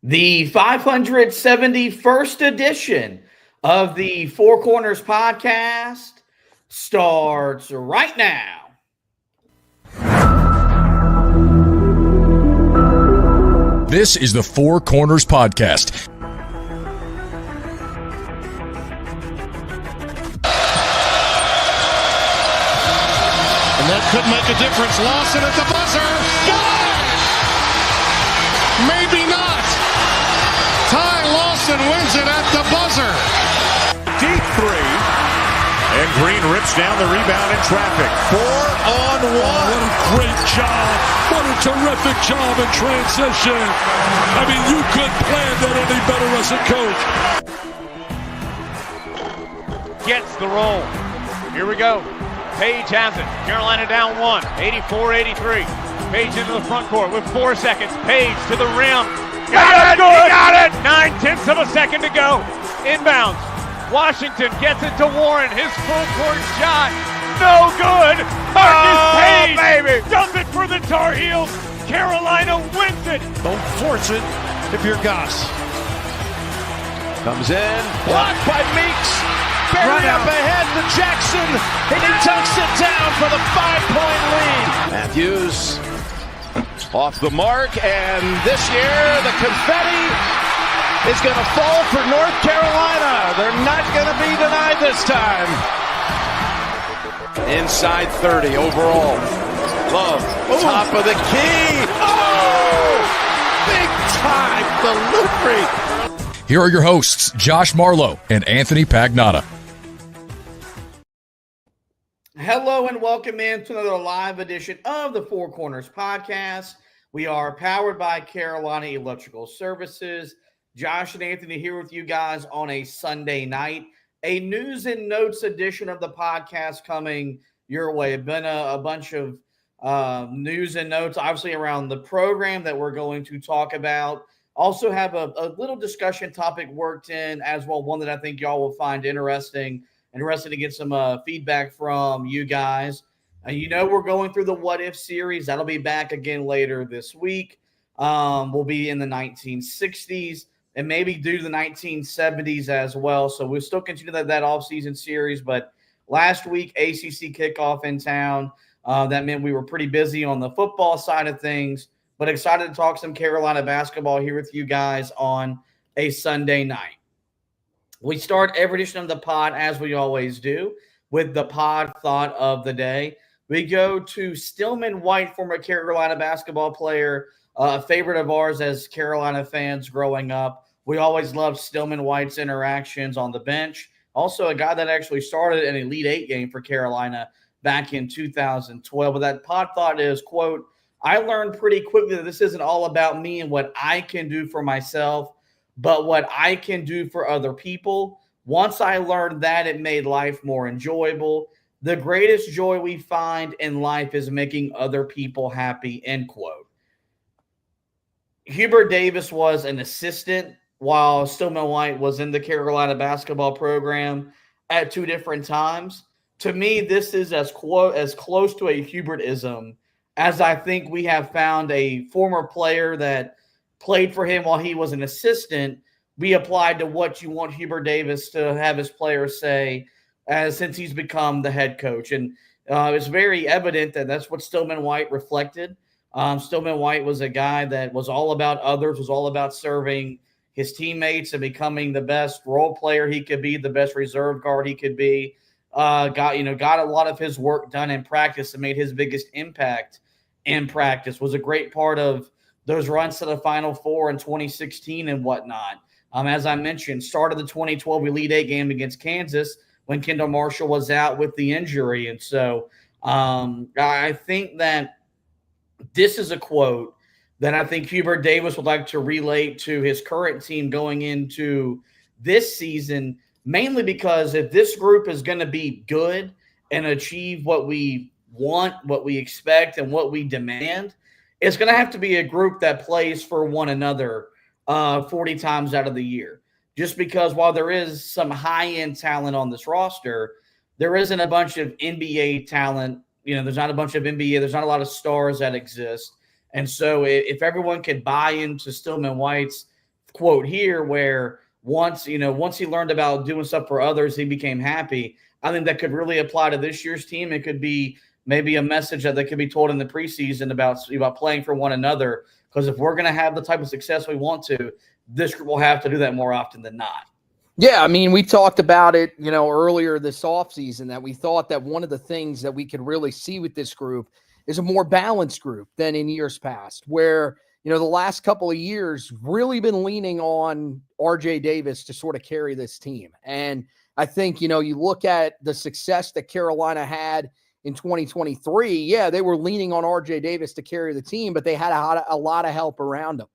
The 571st edition of the Four Corners podcast starts right now. This is the Four Corners podcast. And that could make a difference. Lawson at the buzzer. Got it! Maybe not. Ty Lawson wins it at the buzzer. Deep three. And Green rips down the rebound in traffic. 4-on-1. What a great job. What a terrific job in transition. I mean, you couldn't plan that any better as a coach. Gets the roll. Here we go. Page has it. Carolina down one. 84-83. Page into the front court with 4 seconds. Page to the rim. Got it! He got it! 9/10 of a second to go. Inbounds. Washington gets it to Warren. His full court shot. No good. Marcus Page baby. Does it for the Tar Heels. Carolina wins it. Don't force it if you're Gus. Comes in. Blocked by Meeks. Buried up ahead to Jackson. And he tucks it down for the 5-point lead. Matthews off the mark. And this year the confetti is going to fall for North Carolina. They're not going to be denied this time. Inside 30 overall. Love, top of the key. Oh! Big time delivery. Here are your hosts, Josh Marlowe and Anthony Pagnotta. Hello and welcome in to another live edition of the Four Corners podcast. We are powered by Carolina Electrical Services. Josh and Anthony here with you guys on a Sunday night. A news and notes edition of the podcast coming your way. Been a bunch of news and notes, obviously, around the program that we're going to talk about. Also have a little discussion topic worked in as well, one that I think y'all will find interesting to get some feedback from you guys. We're going through the What If series. That'll be back again later this week. We'll be in the 1960s and maybe do the 1970s as well. So we'll still continue that offseason series. But last week, ACC kickoff in town. That meant we were pretty busy on the football side of things, but excited to talk some Carolina basketball here with you guys on a Sunday night. We start every edition of the pod, as we always do, with the pod thought of the day. We go to Stillman White, former Carolina basketball player, a favorite of ours as Carolina fans growing up. We always loved Stillman White's interactions on the bench. Also, a guy that actually started an Elite Eight game for Carolina back in 2012. But that pod thought is, quote, I learned pretty quickly that this isn't all about me and what I can do for myself, but what I can do for other people. Once I learned that, it made life more enjoyable. The greatest joy we find in life is making other people happy, end quote. Hubert Davis was an assistant while Stillman White was in the Carolina basketball program at two different times. To me, this is as close to a Hubertism as I think we have found a former player that played for him while he was an assistant. We applied to what you want Hubert Davis to have his players say since he's become the head coach. And it's very evident that that's what Stillman White reflected. Stillman White was a guy that was all about others, was all about serving his teammates and becoming the best role player he could be, the best reserve guard he could be. Got a lot of his work done in practice and made his biggest impact in practice. Was a great part of those runs to the Final Four in 2016 and whatnot. As I mentioned, started the 2012 Elite Eight game against Kansas when Kendall Marshall was out with the injury. And so I think that this is a quote that I think Hubert Davis would like to relate to his current team going into this season, mainly because if this group is going to be good and achieve what we want, what we expect, and what we demand, it's going to have to be a group that plays for one another 40 times out of the year. Just because while there is some high-end talent on this roster, there isn't a bunch of NBA talent. There's not a bunch of NBA. There's not a lot of stars that exist. And so if everyone could buy into Stillman White's quote here where once he learned about doing stuff for others, he became happy. I think that could really apply to this year's team. It could be maybe a message that could be told in the preseason about playing for one another. Because if we're going to have the type of success we want to, this group will have to do that more often than not. Yeah, I mean, we talked about it, earlier this offseason that we thought that one of the things that we could really see with this group is a more balanced group than in years past, where, the last couple of years really been leaning on RJ Davis to sort of carry this team. And I think, you look at the success that Carolina had in 2023, yeah, they were leaning on RJ Davis to carry the team, but they had a lot of help around them.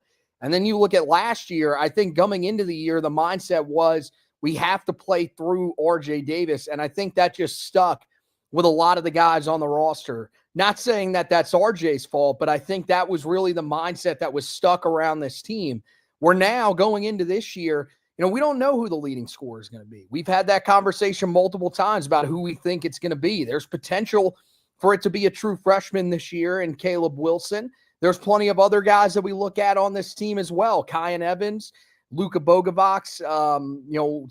And then you look at last year, I think coming into the year, the mindset was we have to play through RJ Davis. And I think that just stuck with a lot of the guys on the roster. Not saying that that's RJ's fault, but I think that was really the mindset that was stuck around this team. We're now going into this year, we don't know who the leading scorer is going to be. We've had that conversation multiple times about who we think it's going to be. There's potential for it to be a true freshman this year in Caleb Wilson. There's plenty of other guys that we look at on this team as well. Kyan Evans, Luka Bogovac,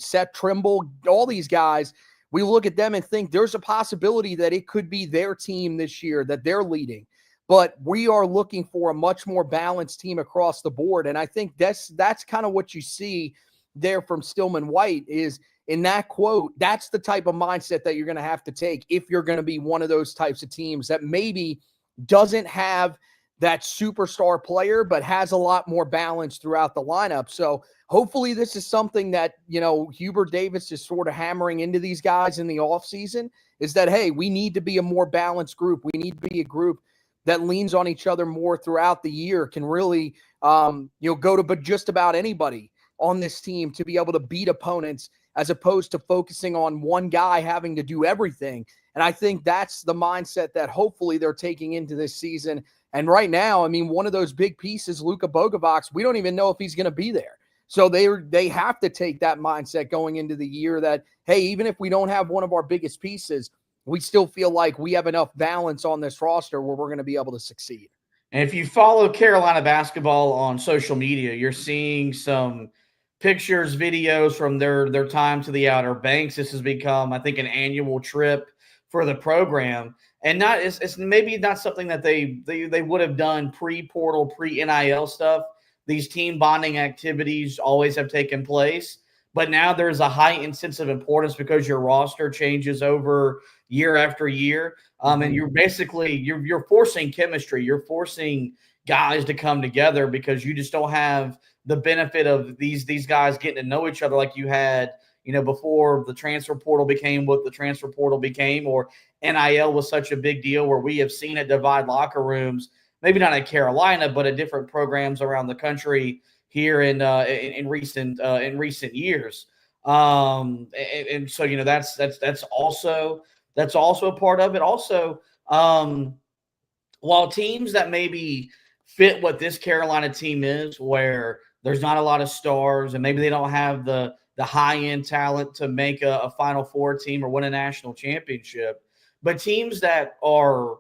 Seth Trimble, all these guys. We look at them and think there's a possibility that it could be their team this year that they're leading. But we are looking for a much more balanced team across the board. And I think that's kind of what you see there from Stillman White is in that quote. That's the type of mindset that you're going to have to take if you're going to be one of those types of teams that maybe doesn't have that superstar player, but has a lot more balance throughout the lineup. So hopefully this is something that, Hubert Davis is sort of hammering into these guys in the offseason is that, hey, we need to be a more balanced group. We need to be a group that leans on each other more throughout the year, can really, go to just about anybody on this team to be able to beat opponents as opposed to focusing on one guy having to do everything. And I think that's the mindset that hopefully they're taking into this season. And right now, I mean, one of those big pieces, Luka Bogovac, we don't even know if he's going to be there. So they have to take that mindset going into the year that, hey, even if we don't have one of our biggest pieces, we still feel like we have enough balance on this roster where we're going to be able to succeed. And if you follow Carolina basketball on social media, you're seeing some pictures, videos from their time to the Outer Banks. This has become, I think, an annual trip for the program. And it's maybe not something that they would have done pre-portal, pre-NIL stuff. These team bonding activities always have taken place. But now there's a heightened sense of importance because your roster changes over year after year. And you're basically you're forcing chemistry. You're forcing guys to come together because you just don't have the benefit of these guys getting to know each other like you had, before the transfer portal became what the transfer portal became, or NIL was such a big deal where we have seen it divide locker rooms, maybe not at Carolina, but at different programs around the country here in recent years. And so, that's also a part of it. Also, while teams that maybe fit what this Carolina team is, where there's not a lot of stars and maybe they don't have the high-end talent to make a Final Four team or win a national championship, but teams that are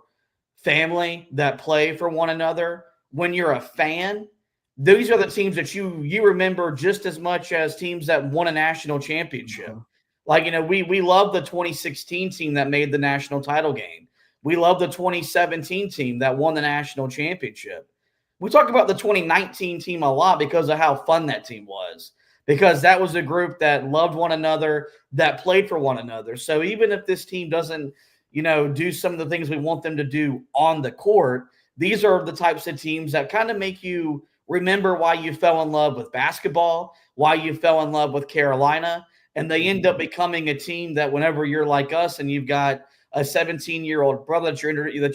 family, that play for one another, when you're a fan, these are the teams that you remember just as much as teams that won a national championship. Like, we love the 2016 team that made the national title game. We love the 2017 team that won the national championship. We talk about the 2019 team a lot because of how fun that team was, because that was a group that loved one another, that played for one another. So even if this team doesn't, do some of the things we want them to do on the court, these are the types of teams that kind of make you remember why you fell in love with basketball, why you fell in love with Carolina, and they end up becoming a team that whenever you're like us and you've got a 17-year-old brother that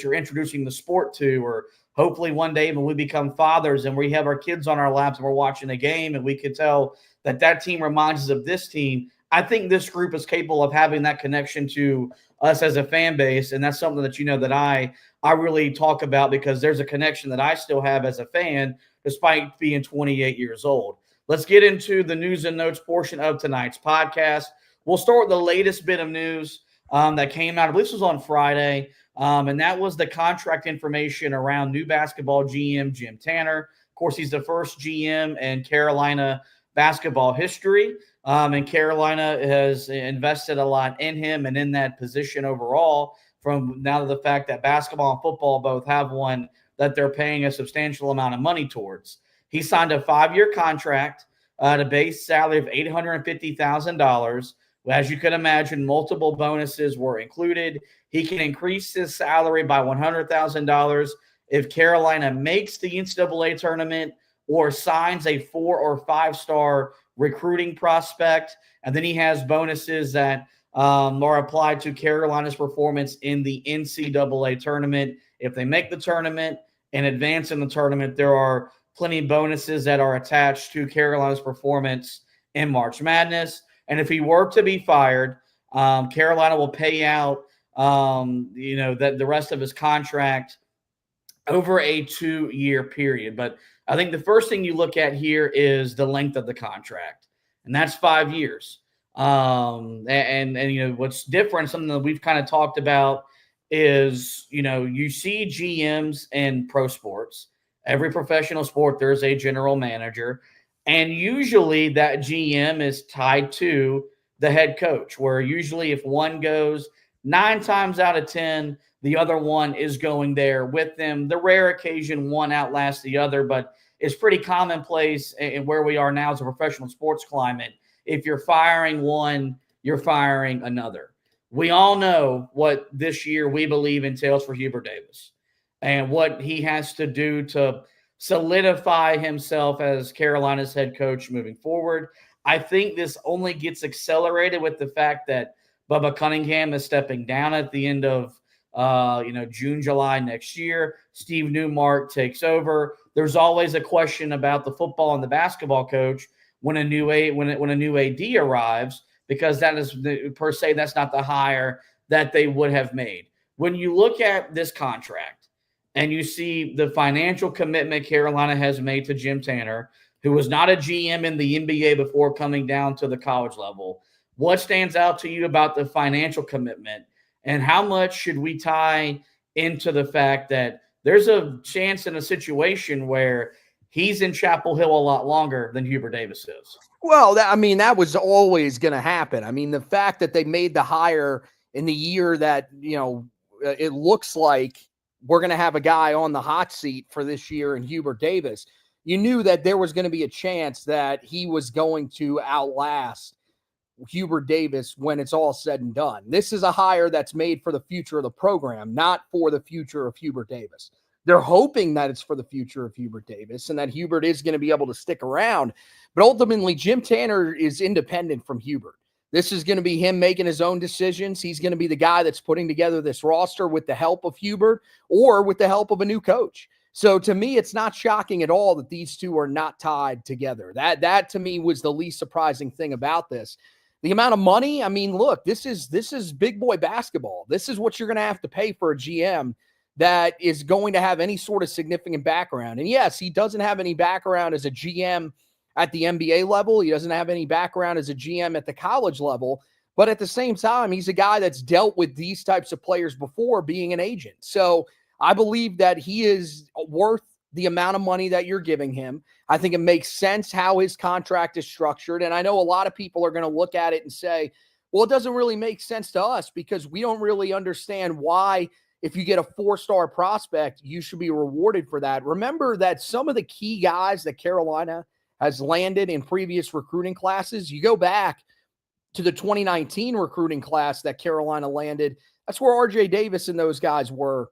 you're introducing the sport to, or hopefully one day when we become fathers and we have our kids on our laps and we're watching a game and we can tell that team reminds us of this team, I think this group is capable of having that connection to us as a fan base. And that's something that, that I really talk about because there's a connection that I still have as a fan, despite being 28 years old. Let's get into the news and notes portion of tonight's podcast. We'll start with the latest bit of news that came out. I believe this was on Friday, and that was the contract information around new basketball GM Jim Tanner. Of course, he's the first GM in Carolina basketball history. And Carolina has invested a lot in him and in that position overall, from now to the fact that basketball and football both have one that they're paying a substantial amount of money towards. He signed a 5-year contract at a base salary of $850,000. As you can imagine, multiple bonuses were included. He can increase his salary by $100,000 if Carolina makes the NCAA tournament or signs a 4- or 5-star recruiting prospect. And then he has bonuses that are applied to Carolina's performance in the NCAA tournament. If they make the tournament and advance in the tournament, there are plenty of bonuses that are attached to Carolina's performance in March Madness. And if he were to be fired, Carolina will pay out, that the rest of his contract over a 2-year period. But I think the first thing you look at here is the length of the contract, and that's 5 years. And what's different, something that we've kind of talked about, is you see GMs in pro sports. Every professional sport, there's a general manager. And usually that GM is tied to the head coach, where usually if one goes, 9 times out of 10, the other one is going there with them. The rare occasion one outlasts the other, but it's pretty commonplace in where we are now as a professional sports climate. If you're firing one, you're firing another. We all know what this year we believe entails for Hubert Davis and what he has to do to solidify himself as Carolina's head coach moving forward. I think this only gets accelerated with the fact that Bubba Cunningham is stepping down at the end of June, July next year. Steve Newmark takes over. There's always a question about the football and the basketball coach when a new AD arrives, because that is per se, that's not the hire that they would have made. When you look at this contract and you see the financial commitment Carolina has made to Jim Tanner, who was not a GM in the NBA before coming down to the college level, what stands out to you about the financial commitment, and how much should we tie into the fact that there's a chance in a situation where he's in Chapel Hill a lot longer than Hubert Davis is? Well, that was always going to happen. I mean, the fact that they made the hire in the year that, it looks like we're going to have a guy on the hot seat for this year in Hubert Davis, you knew that there was going to be a chance that he was going to outlast Hubert Davis when it's all said and done. This is a hire that's made for the future of the program, not for the future of Hubert Davis. They're hoping that it's for the future of Hubert Davis and that Hubert is going to be able to stick around. But ultimately, Jim Tanner is independent from Hubert. This is going to be him making his own decisions. He's going to be the guy that's putting together this roster with the help of Hubert or with the help of a new coach. So to me, it's not shocking at all that these two are not tied together. That to me was the least surprising thing about this. The amount of money, I mean, look, this is big boy basketball. This is what you're going to have to pay for a GM that is going to have any sort of significant background. And yes, he doesn't have any background as a GM at the NBA level. He doesn't have any background as a GM at the college level. But at the same time, he's a guy that's dealt with these types of players before being an agent. So I believe that he is worth the amount of money that you're giving him. I think it makes sense how his contract is structured. And I know a lot of people are going to look at it and say, well, it doesn't really make sense to us because we don't really understand why, if you get a 4-star prospect, you should be rewarded for that. Remember that some of the key guys that Carolina has landed in previous recruiting classes, you go back to the 2019 recruiting class that Carolina landed, that's where RJ Davis and those guys were.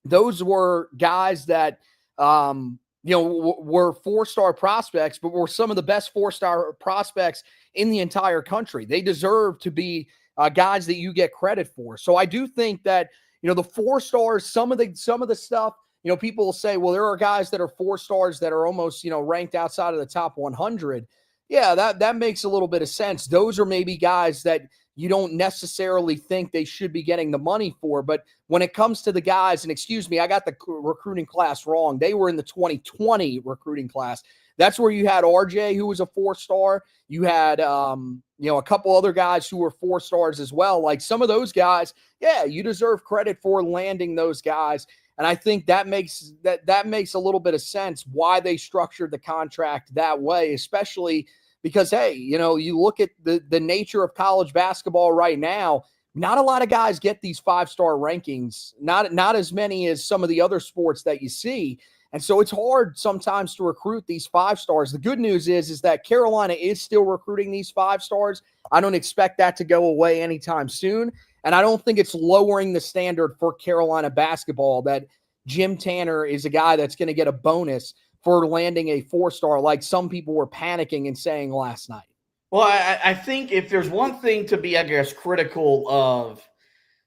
Those were guys that, were 4-star prospects, but were some of the best 4-star prospects in the entire country. They deserve to be guys that you get credit for. So I do think that, the 4 stars, some of the stuff, people will say, well, there are guys that are 4 stars that are almost, ranked outside of the top 100. Yeah, that makes a little bit of sense. Those are maybe guys that you don't necessarily think they should be getting the money for. But when it comes to the guys, and excuse me, I got the recruiting class wrong. They were in the 2020 recruiting class. That's where you had RJ, who was a 4-star. You had, a couple other guys who were 4 stars as well. Like some of those guys, yeah, you deserve credit for landing those guys And I think that makes a little bit of sense why they structured the contract that way, especially because, hey, you look at the nature of college basketball right now. Not a lot of guys get these 5-star rankings, not as many as some of the other sports that you see. And so it's hard sometimes to recruit these 5 stars. The good news is that Carolina is still recruiting these 5 stars. I don't expect that to go away anytime soon. And I don't think it's lowering the standard for Carolina basketball that Jim Tanner is a guy that's going to get a bonus for landing a 4-star like some people were panicking and saying last night. Well, I think if there's one thing to be, I guess, critical of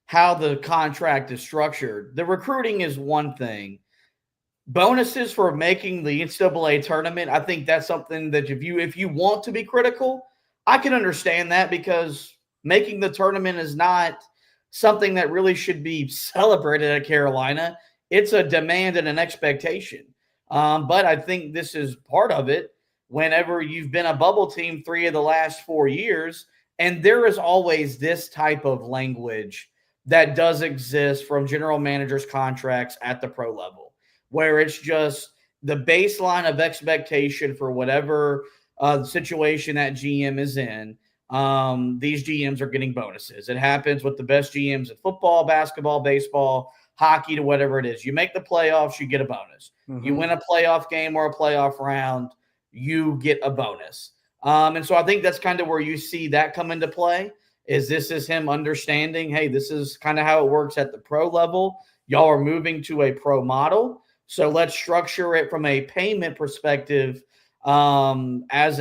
how the contract is structured, the recruiting is one thing. Bonuses for making the NCAA tournament, I think that's something that if you want to be critical, I can understand that, because making the tournament is not something that really should be celebrated at Carolina. It's a demand and an expectation. But I think this is part of it. Whenever you've been a bubble team 3 of the last 4 years, and there is always this type of language that does exist from general managers' contracts at the pro level, where it's just the baseline of expectation for whatever situation that GM is in. These GMs are getting bonuses. It happens with the best GMs in football, basketball, baseball, hockey, to whatever it is. You make the playoffs, you get a bonus. Mm-hmm. You win a playoff game or a playoff round, you get a bonus. And so I think that's kind of where you see that come into play. This is him understanding, hey, this is kind of how it works at the pro level. Y'all are moving to a pro model. So let's structure it from a payment perspective as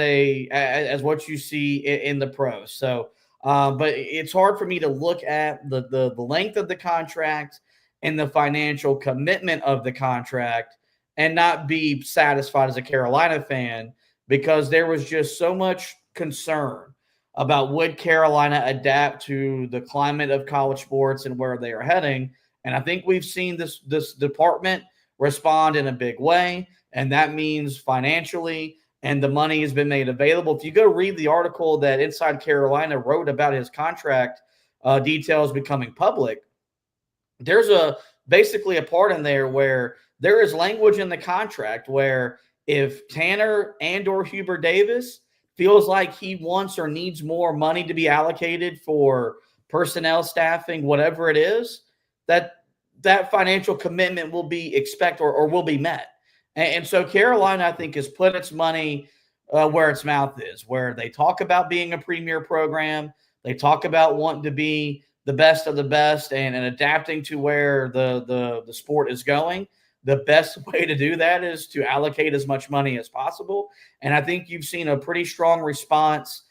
what you see in the pros. So, but it's hard for me to look at the length of the contract and the financial commitment of the contract and not be satisfied as a Carolina fan, because there was just so much concern about would Carolina adapt to the climate of college sports and where they are heading. And I think we've seen this department respond in a big way, and that means financially, and the money has been made available. If you go read the article that Inside Carolina wrote about his contract details becoming public, there's basically a part in there where there is language in the contract where if Tanner and or Hubert Davis feels like he wants or needs more money to be allocated for personnel, staffing, whatever it is, that financial commitment will be or will be met. And so Carolina, I think, has put its money where its mouth is, where they talk about being a premier program. They talk about wanting to be the best of the best and adapting to where the sport is going. The best way to do that is to allocate as much money as possible. And I think you've seen a pretty strong response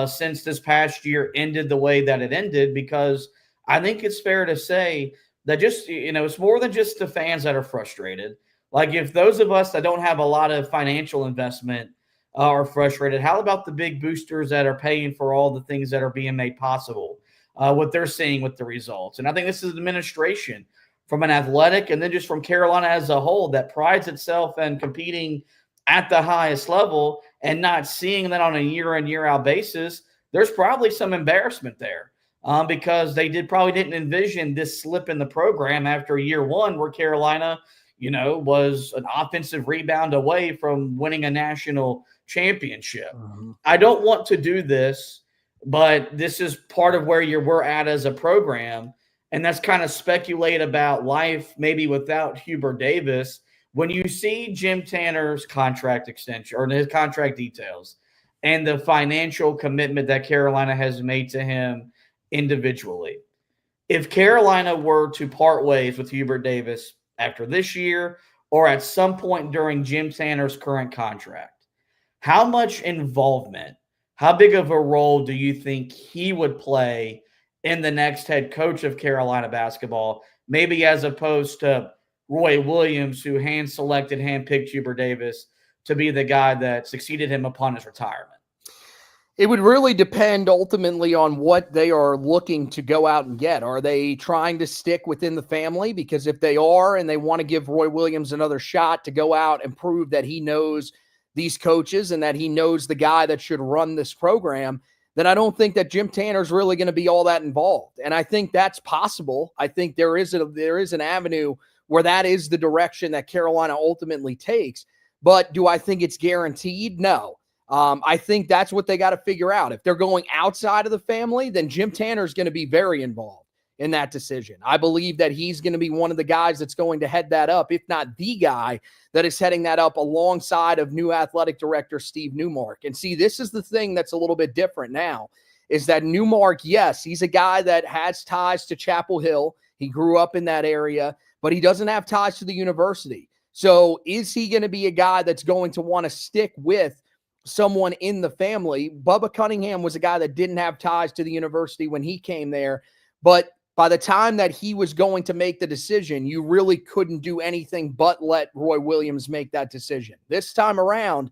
since this past year ended the way that it ended, because I think it's fair to say that just, it's more than just the fans that are frustrated. Like, if those of us that don't have a lot of financial investment are frustrated, how about the big boosters that are paying for all the things that are being made possible, what they're seeing with the results? And I think this is an administration from an athletic and then just from Carolina as a whole that prides itself in competing at the highest level and not seeing that on a year in, year out basis. There's probably some embarrassment there because they probably didn't envision this slip in the program after year one, where Carolina, was an offensive rebound away from winning a national championship. I don't want to do this, but this is part of where we're at as a program. And that's kind of speculate about life, maybe without Hubert Davis. When you see Jim Tanner's contract extension or his contract details and the financial commitment that Carolina has made to him individually, if Carolina were to part ways with Hubert Davis after this year or at some point during Jim Tanner's current contract, how much involvement, how big of a role do you think he would play in the next head coach of Carolina basketball, maybe as opposed to Roy Williams, who hand-picked Hubert Davis to be the guy that succeeded him upon his retirement? It would really depend ultimately on what they are looking to go out and get. Are they trying to stick within the family? Because if they are and they want to give Roy Williams another shot to go out and prove that he knows these coaches and that he knows the guy that should run this program, then I don't think that Jim Tanner's really going to be all that involved. And I think that's possible. I think there is an avenue where that is the direction that Carolina ultimately takes. But do I think it's guaranteed? No. I think that's what they got to figure out. If they're going outside of the family, then Jim Tanner is going to be very involved in that decision. I believe that he's going to be one of the guys that's going to head that up, if not the guy that is heading that up alongside of new athletic director Steve Newmark. And see, this is the thing that's a little bit different now, is that Newmark, yes, he's a guy that has ties to Chapel Hill. He grew up in that area, but he doesn't have ties to the university. So is he going to be a guy that's going to want to stick with someone in the family? Bubba Cunningham was a guy that didn't have ties to the university when he came there, but by the time that he was going to make the decision, you really couldn't do anything but let Roy Williams make that decision. This time around,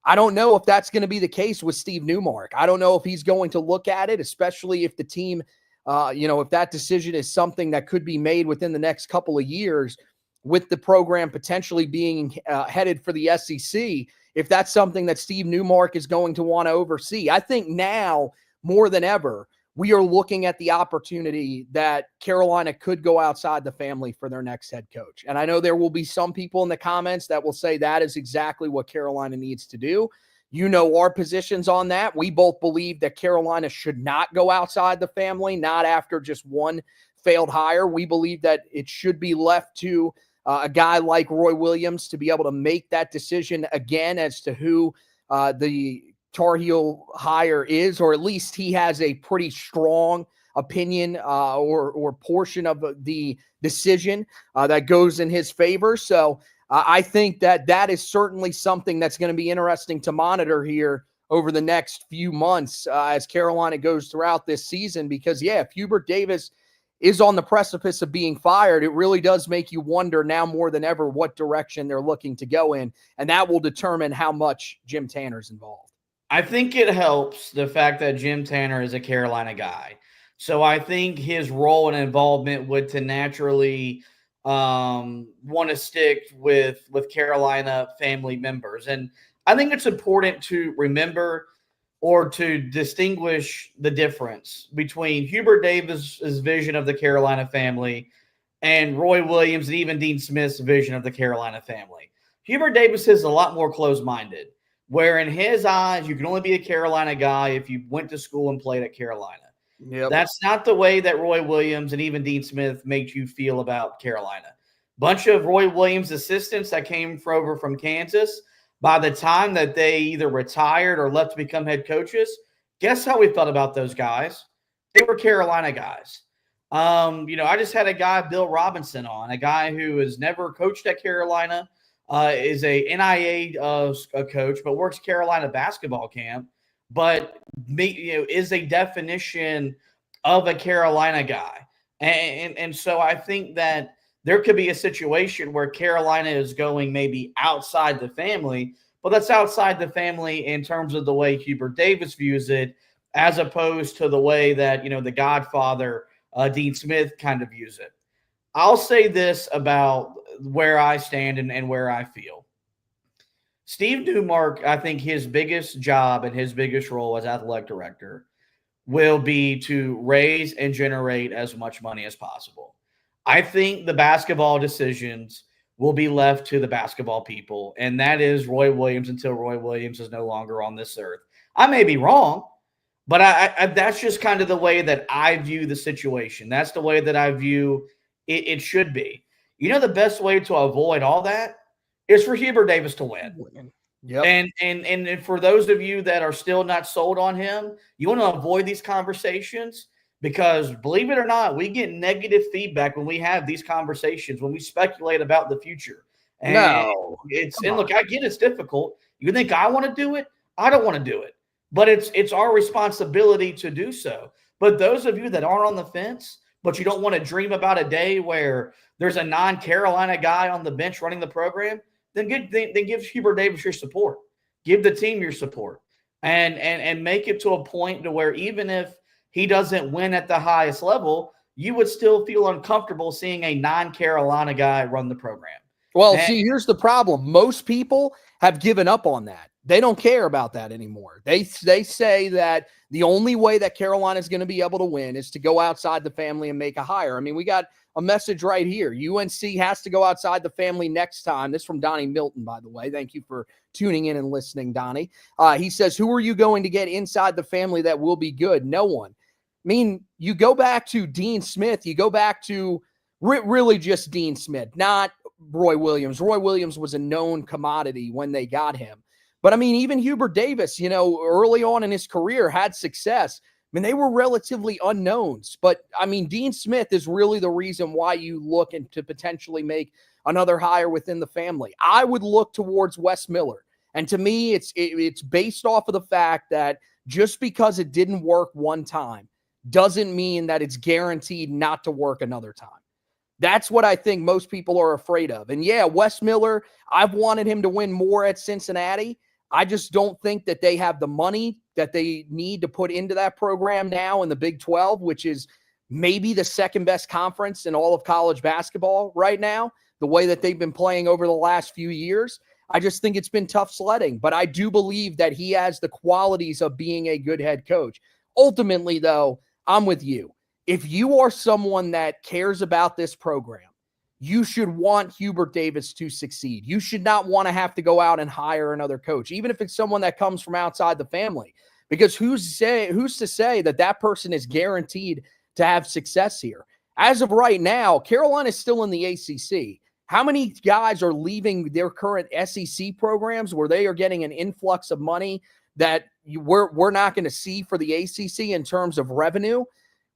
I don't know if that's going to be the case with Steve Newmark. I don't know if he's going to look at it, especially if the team, if that decision is something that could be made within the next couple of years, with the program potentially being headed for the SEC, if that's something that Steve Newmark is going to want to oversee. I think now more than ever, we are looking at the opportunity that Carolina could go outside the family for their next head coach. And I know there will be some people in the comments that will say that is exactly what Carolina needs to do. You know our positions on that. We both believe that Carolina should not go outside the family, not after just one failed hire. We believe that it should be left to a guy like Roy Williams to be able to make that decision again as to who the Tar Heel hire is, or at least he has a pretty strong opinion or portion of the decision that goes in his favor. So I think that is certainly something that's going to be interesting to monitor here over the next few months as Carolina goes throughout this season, because if Hubert Davis is on the precipice of being fired, it really does make you wonder now more than ever what direction they're looking to go in, and that will determine how much Jim Tanner's involved. I think it helps the fact that Jim Tanner is a Carolina guy. So I think his role and involvement would to naturally want to stick with Carolina family members. And I think it's important to remember or to distinguish the difference between Hubert Davis's vision of the Carolina family and Roy Williams and even Dean Smith's vision of the Carolina family. Hubert Davis is a lot more closed-minded, where in his eyes, you can only be a Carolina guy if you went to school and played at Carolina. Yep. That's not the way that Roy Williams and even Dean Smith make you feel about Carolina. Bunch of Roy Williams assistants that came over from Kansas, by the time that they either retired or left to become head coaches, guess how we felt about those guys? They were Carolina guys. I just had a guy, Bill Robinson, on, a guy who has never coached at Carolina, is a NIA coach, but works Carolina basketball camp, but is a definition of a Carolina guy. And so I think that there could be a situation where Carolina is going maybe outside the family, but that's outside the family in terms of the way Hubert Davis views it, as opposed to the way that, the Godfather, Dean Smith, kind of views it. I'll say this about where I stand and where I feel. Steve Newmark, I think his biggest job and his biggest role as athletic director will be to raise and generate as much money as possible. I think the basketball decisions will be left to the basketball people, and that is Roy Williams until Roy Williams is no longer on this earth. I may be wrong, but I that's just kind of the way that I view the situation. That's the way that I view it should be. The best way to avoid all that is for Hubert Davis to win. Yep. And for those of you that are still not sold on him, you want to avoid these conversations, because believe it or not, we get negative feedback when we have these conversations, when we speculate about the future. And look, I get it's difficult. You think I want to do it? I don't want to do it. But it's our responsibility to do so. But those of you that aren't on the fence, but you don't want to dream about a day where there's a non-Carolina guy on the bench running the program, then give Hubert Davis your support. Give the team your support. And make it to a point to where even if he doesn't win at the highest level, you would still feel uncomfortable seeing a non-Carolina guy run the program. Well, see, here's the problem. Most people have given up on that. They don't care about that anymore. They say that the only way that Carolina is going to be able to win is to go outside the family and make a hire. I mean, we got a message right here. UNC has to go outside the family next time. This is from Donnie Milton, by the way. Thank you for tuning in and listening, Donnie. He says, who are you going to get inside the family that will be good? No one. I mean, you go back to Dean Smith. You go back to really just Dean Smith, not Roy Williams. Roy Williams was a known commodity when they got him. But, I mean, even Hubert Davis, early on in his career had success. I mean, they were relatively unknowns. But, I mean, Dean Smith is really the reason why you look to potentially make another hire within the family. I would look towards Wes Miller. And to me, it's based off of the fact that just because it didn't work one time doesn't mean that it's guaranteed not to work another time. That's what I think most people are afraid of. And, yeah, Wes Miller, I've wanted him to win more at Cincinnati. I just don't think that they have the money that they need to put into that program now in the Big 12, which is maybe the second best conference in all of college basketball right now, the way that they've been playing over the last few years. I just think it's been tough sledding, but I do believe that he has the qualities of being a good head coach. Ultimately, though, I'm with you. If you are someone that cares about this program, you should want Hubert Davis to succeed. You should not want to have to go out and hire another coach, even if it's someone that comes from outside the family, because who's to say that person is guaranteed to have success here? As of right now, Carolina is still in the ACC. How many guys are leaving their current SEC programs where they are getting an influx of money that we're not going to see for the ACC in terms of revenue?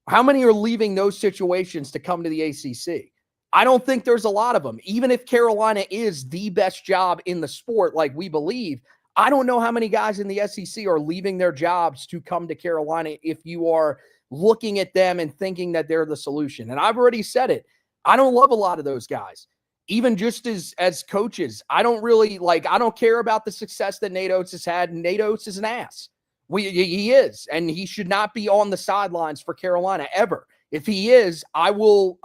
How many are leaving those situations to come to the ACC? I don't think there's a lot of them. Even if Carolina is the best job in the sport, like we believe, I don't know how many guys in the SEC are leaving their jobs to come to Carolina if you are looking at them and thinking that they're the solution. And I've already said it. I don't love a lot of those guys. Even just as coaches, I don't care about the success that Nate Oates has had. Nate Oates is an ass. He is, and he should not be on the sidelines for Carolina ever. If he is, it will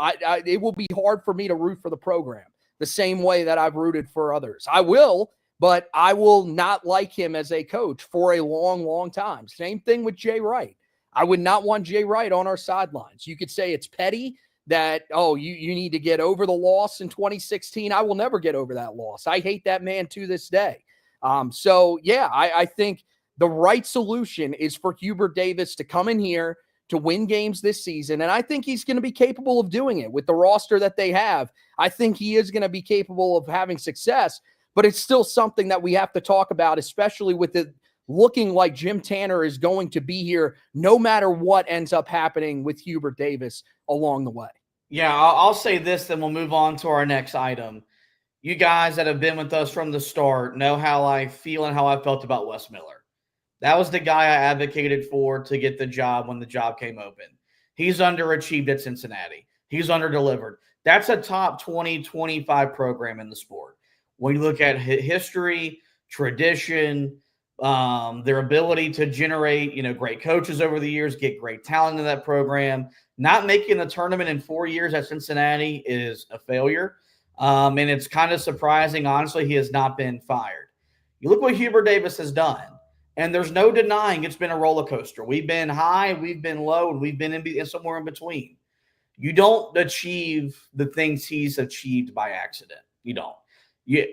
be hard for me to root for the program the same way that I've rooted for others. I will, but I will not like him as a coach for a long, long time. Same thing with Jay Wright. I would not want Jay Wright on our sidelines. You could say it's petty that, you need to get over the loss in 2016. I will never get over that loss. I hate that man to this day. I think the right solution is for Hubert Davis to come in here to win games this season. And I think he's going to be capable of doing it with the roster that they have. I think he is going to be capable of having success, but it's still something that we have to talk about, especially with it looking like Jim Tanner is going to be here no matter what ends up happening with Hubert Davis along the way. Yeah, I'll say this, then we'll move on to our next item. You guys that have been with us from the start know how I feel and how I felt about Wes Miller. That was the guy I advocated for to get the job when the job came open. He's underachieved at Cincinnati. He's underdelivered. That's a top 20, 25 program in the sport. When you look at history, tradition, their ability to generate, great coaches over the years, get great talent in that program, not making the tournament in 4 years at Cincinnati is a failure. And it's kind of surprising, honestly, he has not been fired. You look what Hubert Davis has done. And there's no denying it's been a roller coaster. We've been high, we've been low, and we've been in somewhere in between. You don't achieve the things he's achieved by accident. You don't.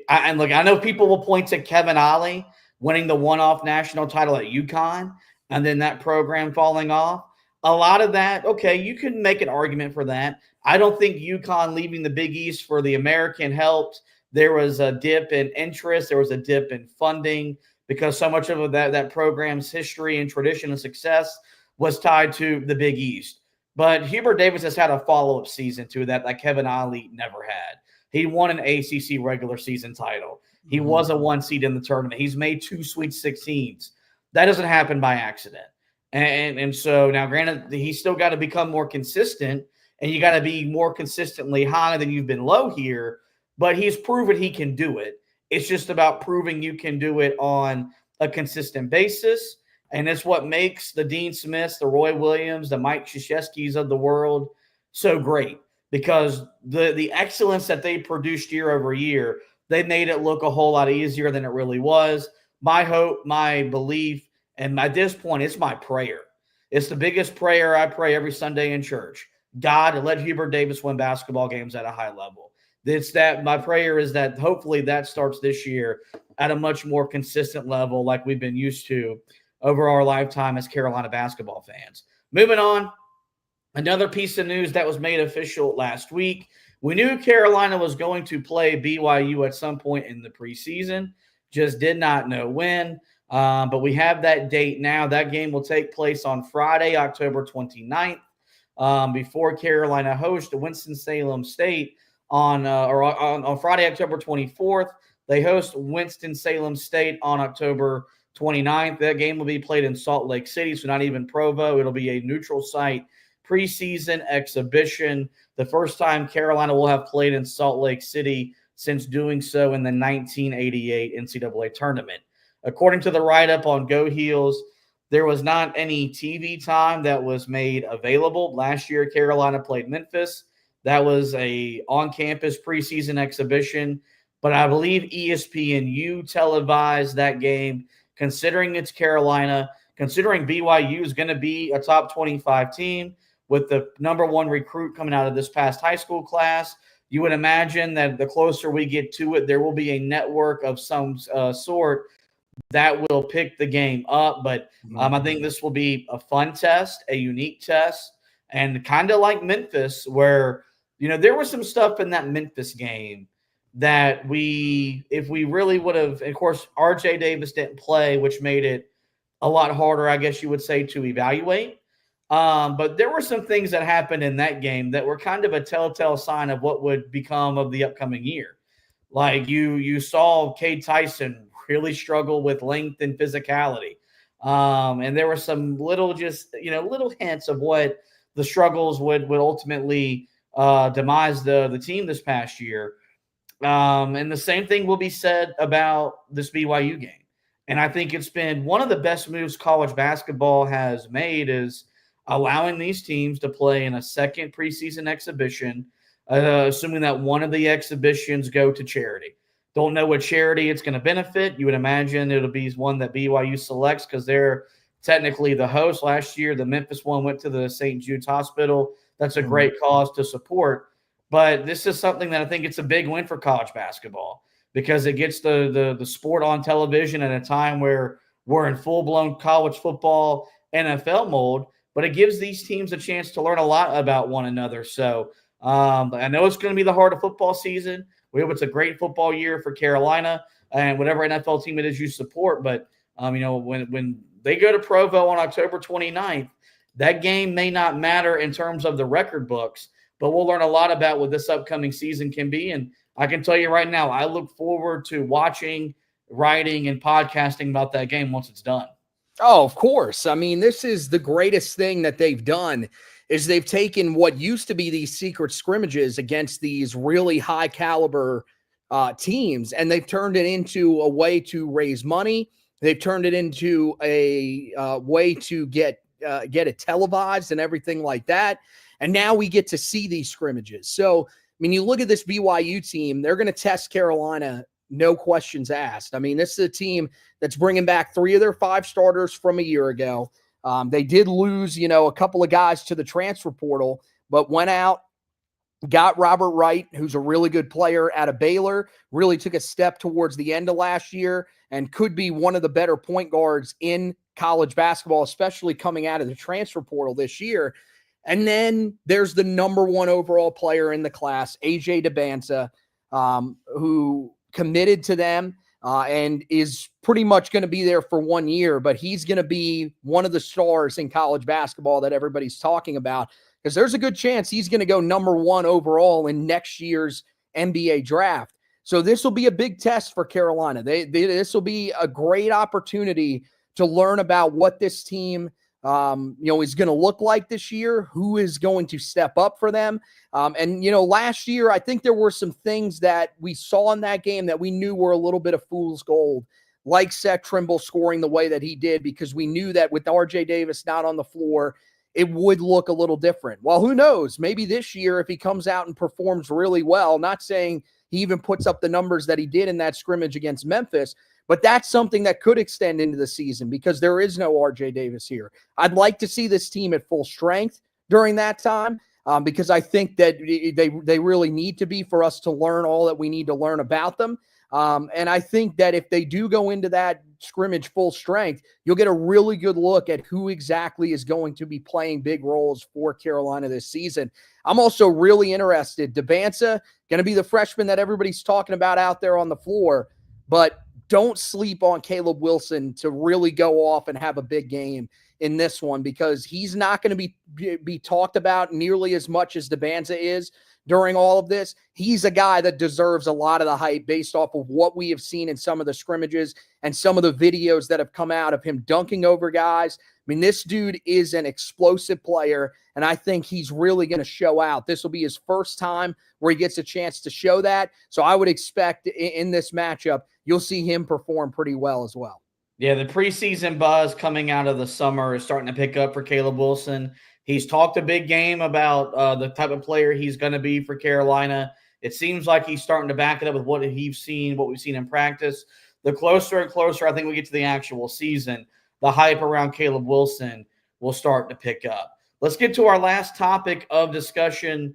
And look, I know people will point to Kevin Ollie winning the one-off national title at UConn and then that program falling off. A lot of that, okay, you can make an argument for that. I don't think UConn leaving the Big East for the American helped. There was a dip in interest. There was a dip in funding, because so much of that program's history and tradition and success was tied to the Big East. But Hubert Davis has had a follow-up season to that Kevin Ollie never had. He won an ACC regular season title. He was a 1 seed in the tournament. He's made 2 Sweet 16s. That doesn't happen by accident. And so now, granted, he's still got to become more consistent, and you got to be more consistently high than you've been low here, but he's proven he can do it. It's just about proving you can do it on a consistent basis. And it's what makes the Dean Smiths, the Roy Williams, the Mike Krzyzewskis of the world so great, because the excellence that they produced year over year, they made it look a whole lot easier than it really was. my hope, my belief, and at this point, it's my prayer. It's the biggest prayer I pray every Sunday in church. God, let Hubert Davis win basketball games at a high level. It's that my prayer is that hopefully that starts this year at a much more consistent level like we've been used to over our lifetime as Carolina basketball fans. Moving on, another piece of news that was made official last week. We knew Carolina was going to play BYU at some point in the preseason, just did not know when. But we have that date now. That game will take place on Friday, October 29th, before Carolina hosts Winston-Salem State on Friday, October 24th. They host Winston-Salem State on October 29th. That game will be played in Salt Lake City, so not even Provo. It'll be a neutral site preseason exhibition. The first time Carolina will have played in Salt Lake City since doing so in the 1988 NCAA tournament. According to the write-up on Go Heels, there was not any TV time that was made available. Last year, Carolina played Memphis. That was a on-campus preseason exhibition, but I believe ESPNU televised that game. Considering it's Carolina, considering BYU is going to be a top 25 team with the number one recruit coming out of this past high school class, you would imagine that the closer we get to it, there will be a network of some sort that will pick the game up. But I think this will be a fun test, a unique test, and kind of like Memphis, where, there was some stuff in that Memphis game that if we really would have, of course, RJ Davis didn't play, which made it a lot harder, I guess you would say, to evaluate. But there were some things that happened in that game that were kind of a telltale sign of what would become of the upcoming year. Like you saw Cade Tyson really struggle with length and physicality. And there were some little hints of what the struggles would ultimately demise the team this past year. And the same thing will be said about this BYU game. And I think it's been one of the best moves college basketball has made is allowing these teams to play in a second preseason exhibition, assuming that one of the exhibitions go to charity. Don't know what charity it's going to benefit. You would imagine it'll be one that BYU selects because they're technically the host. Last year, the Memphis one went to the St. Jude's Hospital. That's a great cause to support. But this is something that I think it's a big win for college basketball because it gets the sport on television at a time where we're in full-blown college football NFL mode, but it gives these teams a chance to learn a lot about one another. So I know it's going to be the heart of football season. We hope it's a great football year for Carolina and whatever NFL team it is you support. But, when they go to Provo on October 29th, that game may not matter in terms of the record books, but we'll learn a lot about what this upcoming season can be. And I can tell you right now, I look forward to watching, writing, and podcasting about that game once it's done. Oh, of course. I mean, this is the greatest thing that they've done is they've taken what used to be these secret scrimmages against these really high caliber teams, and they've turned it into a way to raise money. They've turned it into a way to get it televised and everything like that. And now we get to see these scrimmages. So, I mean, you look at this BYU team, they're going to test Carolina, no questions asked. I mean, this is a team that's bringing back 3 of their 5 starters from a year ago. They did lose, a couple of guys to the transfer portal, but went out, got Robert Wright, who's a really good player out of Baylor, really took a step towards the end of last year and could be one of the better point guards in college basketball, especially coming out of the transfer portal this year. And then there's the number 1 overall player in the class, AJ DeBanza, who committed to them and is pretty much going to be there for 1 year, but he's going to be one of the stars in college basketball that everybody's talking about because there's a good chance he's going to go number 1 overall in next year's NBA draft. So this will be a big test for Carolina. This will be a great opportunity to learn about what this team is going to look like this year, who is going to step up for them. Last year, I think there were some things that we saw in that game that we knew were a little bit of fool's gold, like Seth Trimble scoring the way that he did, because we knew that with RJ Davis not on the floor, it would look a little different. Well, who knows? Maybe this year, if he comes out and performs really well, not saying he even puts up the numbers that he did in that scrimmage against Memphis, But that's something that could extend into the season because there is no RJ Davis here. I'd like to see this team at full strength during that time because I think that they really need to be for us to learn all that we need to learn about them. And I think that if they do go into that scrimmage full strength, you'll get a really good look at who exactly is going to be playing big roles for Carolina this season. I'm also really interested. Debanza, going to be the freshman that everybody's talking about out there on the floor, but don't sleep on Caleb Wilson to really go off and have a big game in this one because he's not going to be talked about nearly as much as Debanza is during all of this. He's a guy that deserves a lot of the hype based off of what we have seen in some of the scrimmages and some of the videos that have come out of him dunking over guys. I mean, this dude is an explosive player, and I think he's really going to show out. This will be his first time where he gets a chance to show that. So I would expect in this matchup, you'll see him perform pretty well as well. Yeah, the preseason buzz coming out of the summer is starting to pick up for Caleb Wilson. He's talked a big game about the type of player he's going to be for Carolina. It seems like he's starting to back it up with what we've seen in practice. The closer and closer I think we get to the actual season, the hype around Caleb Wilson will start to pick up. Let's get to our last topic of discussion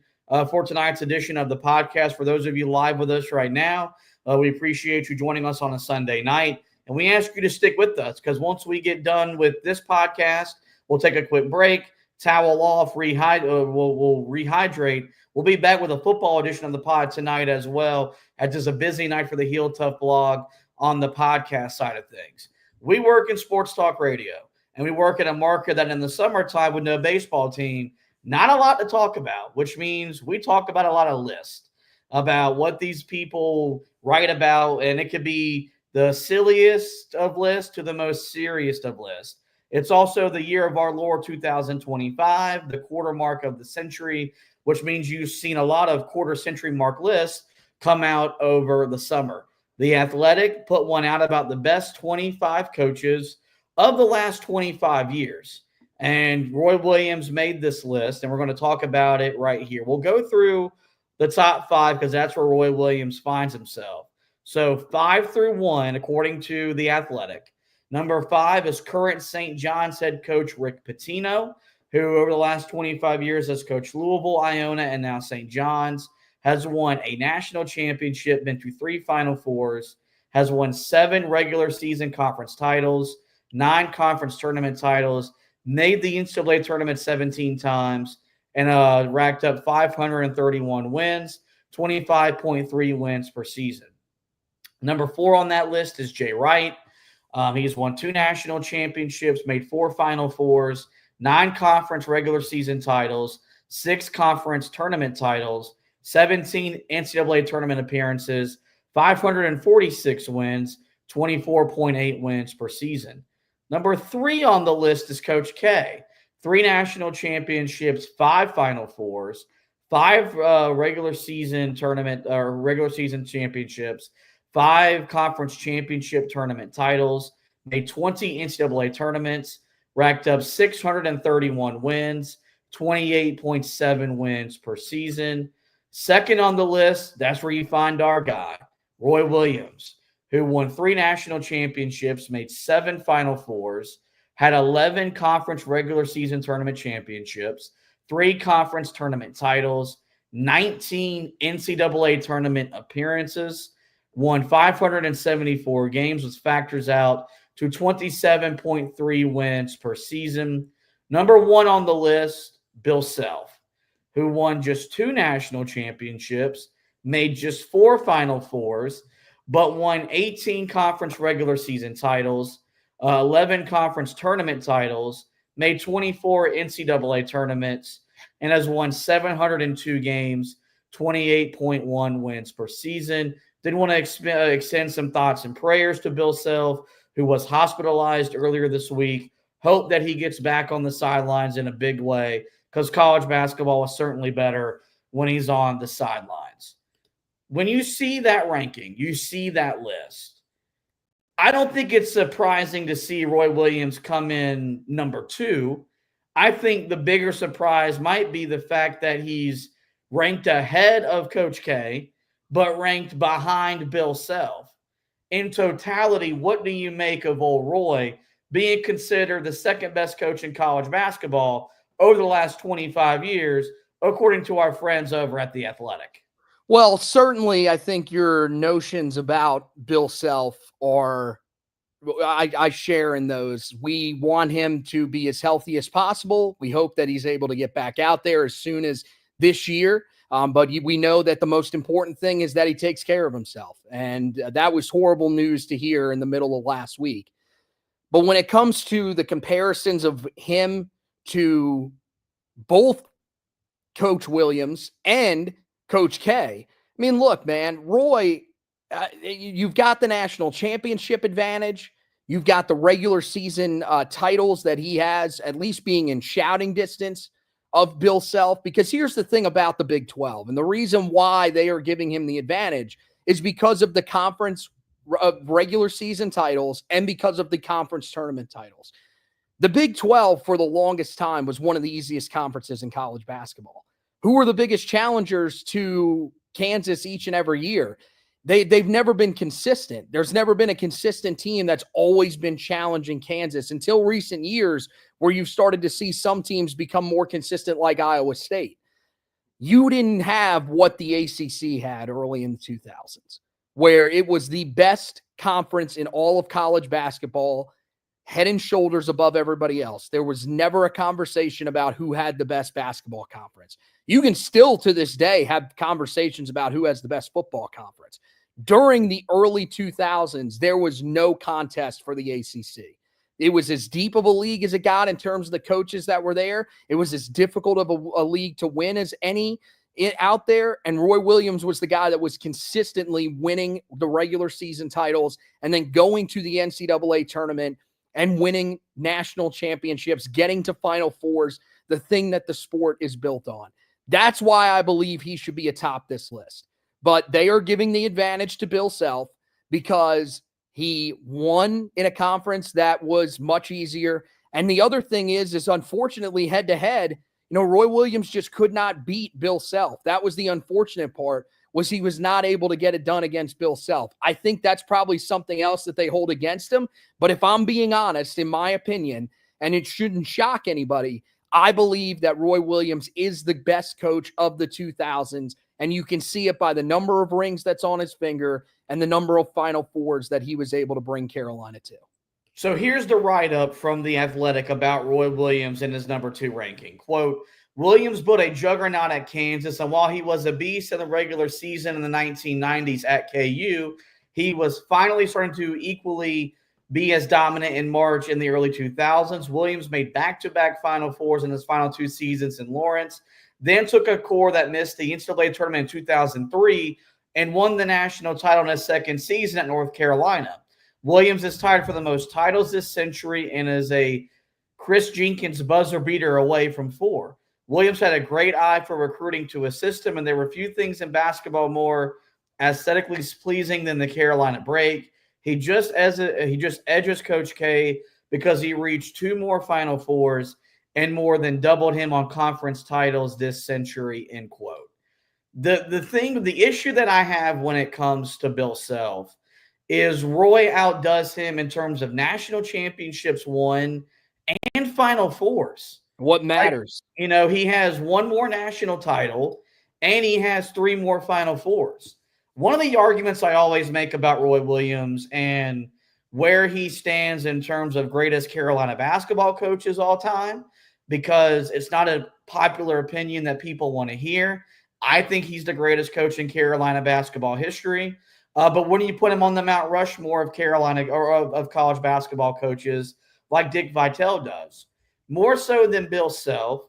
for tonight's edition of the podcast. For those of you live with us right now, we appreciate you joining us on a Sunday night. And we ask you to stick with us because once we get done with this podcast, we'll take a quick break, towel off, we'll rehydrate. We'll be back with a football edition of the pod tonight as well, as it's a busy night for the Heel Tough blog on the podcast side of things. We work in sports talk radio, and we work in a market that in the summertime with no baseball team, not a lot to talk about, which means we talk about a lot of lists about what these people write about, and it could be the silliest of lists to the most serious of lists. It's also the year of our Lord 2025, the quarter mark of the century, which means you've seen a lot of quarter century mark lists come out over the summer. The Athletic put one out about the best 25 coaches of the last 25 years. And Roy Williams made this list, and we're going to talk about it right here. We'll go through the top 5 because that's where Roy Williams finds himself. So 5 through 1, according to The Athletic. Number 5 is current St. John's head coach Rick Pitino, who over the last 25 years has coached Louisville, Iona, and now St. John's, has won a national championship, been to 3 Final Fours, has won 7 regular season conference titles, 9 conference tournament titles, made the NCAA tournament 17 times, and racked up 531 wins, 25.3 wins per season. Number 4 on that list is Jay Wright. He's won 2 national championships, made 4 Final Fours, 9 conference regular season titles, 6 conference tournament titles, 17 NCAA tournament appearances, 546 wins, 24.8 wins per season. Number 3 on the list is Coach K. 3 national championships, 5 Final Fours, 5 regular season championships, 5 conference championship tournament titles, made 20 NCAA tournaments, racked up 631 wins, 28.7 wins per season. Second on the list, that's where you find our guy, Roy Williams, who won 3 national championships, made 7 Final Fours, had 11 conference regular season tournament championships, 3 conference tournament titles, 19 NCAA tournament appearances, won 574 games, which factors out to 27.3 wins per season. Number 1 on the list, Bill Self, who won just 2 national championships, made just 4 Final Fours, but won 18 conference regular season titles, 11 conference tournament titles, made 24 NCAA tournaments, and has won 702 games, 28.1 wins per season. Did want to extend some thoughts and prayers to Bill Self, who was hospitalized earlier this week. Hope that he gets back on the sidelines in a big way because college basketball is certainly better when he's on the sidelines. When you see that ranking, you see that list, I don't think it's surprising to see Roy Williams come in number 2. I think the bigger surprise might be the fact that he's ranked ahead of Coach K, but ranked behind Bill Self. in totality, what do you make of old Roy being considered the second best coach in college basketball over the last 25 years, according to our friends over at The Athletic? Well, certainly I think your notions about Bill Self are I share in those. We want him to be as healthy as possible. We hope that he's able to get back out there as soon as this year. But we know that the most important thing is that he takes care of himself. And that was horrible news to hear in the middle of last week. But when it comes to the comparisons of him to both Coach Williams and Coach K, I mean, look, man, Roy, you've got the national championship advantage. You've got the regular season titles that he has, at least being in shouting distance of Bill Self. Because here's the thing about the Big 12, and the reason why they are giving him the advantage is because of the conference regular season titles and because of the conference tournament titles. The Big 12 for the longest time was one of the easiest conferences in college basketball. Who were the biggest challengers to Kansas each and every year? They've never been consistent. There's never been a consistent team that's always been challenging Kansas until recent years, where you've started to see some teams become more consistent, like Iowa State. You didn't have what the ACC had early in the 2000s, where it was the best conference in all of college basketball, head and shoulders above everybody else. There was never a conversation about who had the best basketball conference. You can still, to this day, have conversations about who has the best football conference. During the early 2000s, there was no contest for the ACC. It was as deep of a league as it got in terms of the coaches that were there. It was as difficult of a league to win as any out there. And Roy Williams was the guy that was consistently winning the regular season titles and then going to the NCAA tournament and winning national championships, getting to Final Fours, the thing that the sport is built on. That's why I believe he should be atop this list. But they are giving the advantage to Bill Self because he won in a conference that was much easier. And the other thing is unfortunately head-to-head, Roy Williams just could not beat Bill Self. That was the unfortunate part, was he was not able to get it done against Bill Self. I think that's probably something else that they hold against him. But if I'm being honest, in my opinion, and it shouldn't shock anybody, I believe that Roy Williams is the best coach of the 2000s, and you can see it by the number of rings that's on his finger and the number of Final Fours that he was able to bring Carolina to. So here's the write-up from The Athletic about Roy Williams and his number 2 ranking. Quote, Williams built a juggernaut at Kansas, and while he was a beast in the regular season in the 1990s at KU, he was finally starting to equally be as dominant in March in the early 2000s. Williams made back-to-back Final Fours in his final 2 seasons in Lawrence, then took a core that missed the NCAA tournament in 2003 and won the national title in his second season at North Carolina. Williams is tied for the most titles this century and is a Chris Jenkins buzzer beater away from 4. Williams had a great eye for recruiting to a system, and there were few things in basketball more aesthetically pleasing than the Carolina break. He just edges Coach K because he reached 2 more Final Fours and more than doubled him on conference titles this century, end quote. The issue that I have when it comes to Bill Self is Roy outdoes him in terms of national championships won and Final Fours. What matters? He has 1 more national title and he has 3 more Final Fours. One of the arguments I always make about Roy Williams and where he stands in terms of greatest Carolina basketball coaches all time, because it's not a popular opinion that people want to hear. I think he's the greatest coach in Carolina basketball history. But when you put him on the Mount Rushmore of Carolina or of college basketball coaches, like Dick Vitale does, more so than Bill Self,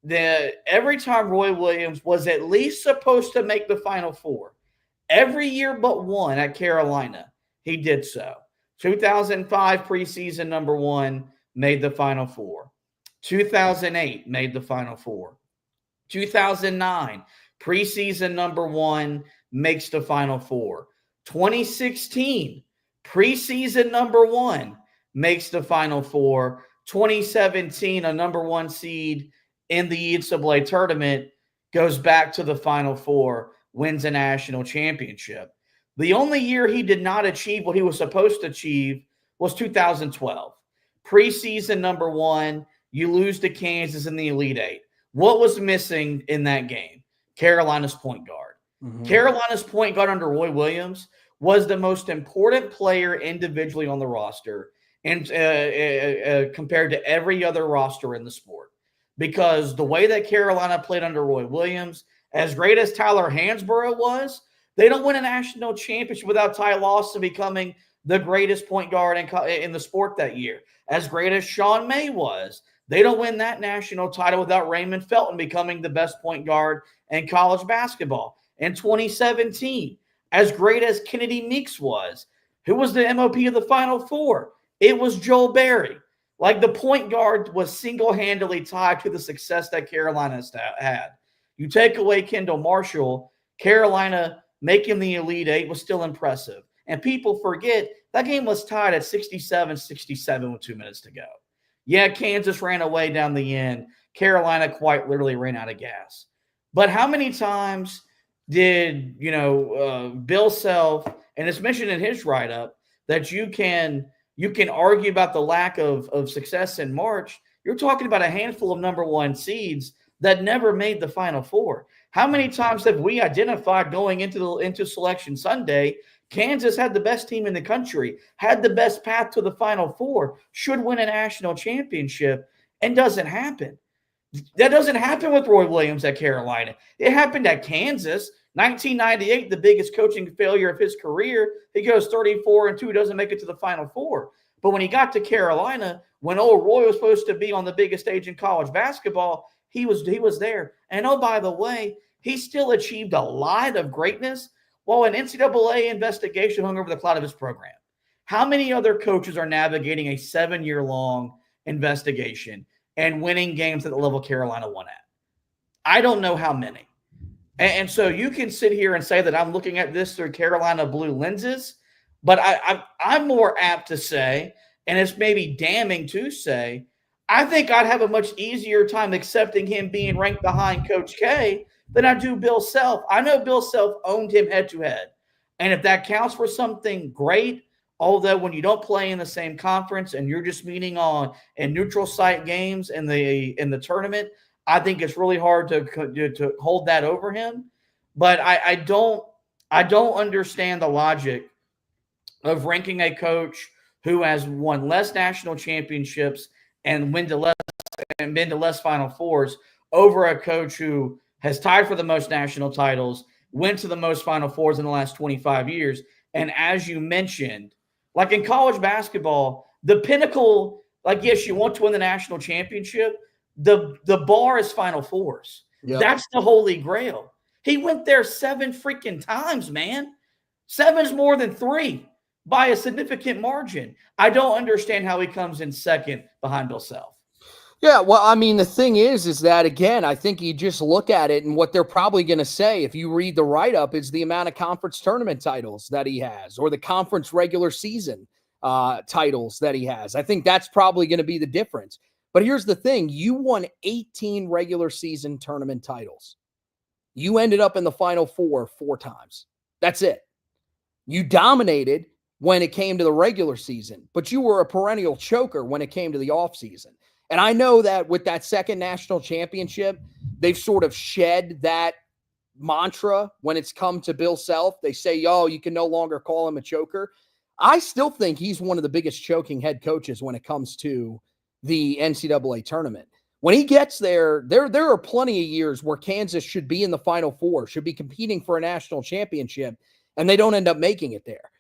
every time Roy Williams was at least supposed to make the Final Four, every year but one at Carolina, he did so. 2005 preseason number 1 made the Final Four. 2008 made the Final Four. 2009 preseason number 1 makes the Final Four. 2016 preseason number 1 makes the Final Four. 2017, a number 1 seed in the NCAA tournament, goes back to the Final Four, wins a national championship. The only year he did not achieve what he was supposed to achieve was 2012. Preseason number 1, you lose to Kansas in the Elite Eight. What was missing in that game? Carolina's point guard. Mm-hmm. Carolina's point guard under Roy Williams was the most important player individually on the roster and compared to every other roster in the sport. Because the way that Carolina played under Roy Williams, as great as Tyler Hansborough was, they don't win a national championship without Ty Lawson becoming the greatest point guard in the sport that year. As great as Sean May was, they don't win that national title without Raymond Felton becoming the best point guard in college basketball. In 2017, as great as Kennedy Meeks was, who was the MOP of the Final Four? It was Joel Berry. Like, the point guard was single-handedly tied to the success that Carolina had. You take away Kendall Marshall, Carolina making the Elite Eight was still impressive. And people forget that game was tied at 67-67 with 2 minutes to go. Yeah, Kansas ran away down the end. Carolina quite literally ran out of gas. But how many times did, Bill Self, and it's mentioned in his write-up, that you can argue about the lack of success in March. You're talking about a handful of number 1 seeds that never made the Final Four. How many times have we identified going into Selection Sunday, Kansas had the best team in the country, had the best path to the Final Four, should win a national championship, and doesn't happen. That doesn't happen with Roy Williams at Carolina. It happened at Kansas. 1998, the biggest coaching failure of his career. He goes 34-2, doesn't make it to the Final Four. But when he got to Carolina, when old Roy was supposed to be on the biggest stage in college basketball, he was there. And oh, by the way, he still achieved a lot of greatness while an NCAA investigation hung over the cloud of his program. How many other coaches are navigating a 7-year-long investigation and winning games at the level Carolina won at? I don't know how many. And so you can sit here and say that I'm looking at this through Carolina blue lenses, but I'm more apt to say, and it's maybe damning to say, I think I'd have a much easier time accepting him being ranked behind Coach K than I do Bill Self. I know Bill Self owned him head-to-head. And if that counts for something, great. Although when you don't play in the same conference and you're just meeting in neutral site games in the tournament, I think it's really hard to hold that over him. But I don't understand the logic of ranking a coach who has won less national championships and been to less Final Fours over a coach who has tied for the most national titles, went to the most Final Fours in the last 25 years. And as you mentioned, like in college basketball, the pinnacle, like, yes, you want to win the national championship. The bar is Final Fours. Yep. That's the holy grail. He went there 7 freaking times, man. 7's more than 3 by a significant margin. I don't understand how he comes in second behind Bill Self. Yeah, well, I mean, the thing is that, again, I think you just look at it and what they're probably going to say, if you read the write-up, is the amount of conference tournament titles that he has or the conference regular season titles that he has. I think that's probably going to be the difference. But here's the thing. You won 18 regular season tournament titles. You ended up in the Final Four 4 times. That's it. You dominated when it came to the regular season, but you were a perennial choker when it came to the offseason. And I know that with that second national championship, they've sort of shed that mantra when it's come to Bill Self. They say, you can no longer call him a choker. I still think he's one of the biggest choking head coaches when it comes to the NCAA tournament. When he gets there are plenty of years where Kansas should be in the Final Four, should be competing for a national championship, and they don't end up making it there.